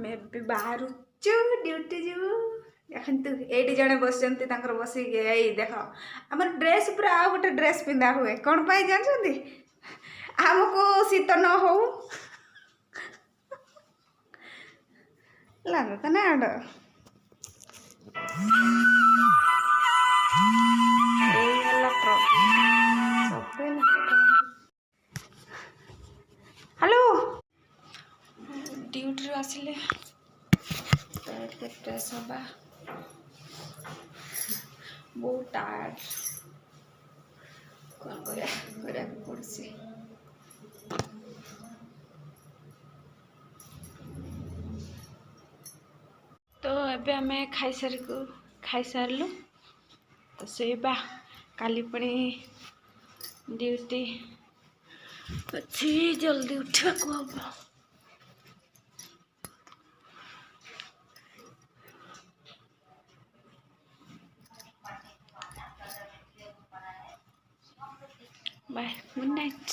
आमे भी बाहर ड्यूटी जीव देखु ये जड़े बस बसिक देख आम ड्रेस पूरा आ गोटे ड्रेस पिंधा हुए कौन पाई जानते आमको शीत न हो लगता ना हेलो ड्यूटी आसिले ड्रेस हवा बहुत टायर्ड कौन करा पड़सी तो एबे आम खाई सारू तो सोइबा काली पुणी ड्यूटी अच्छी जल्दी उठा को हम बाय गुड नाइट।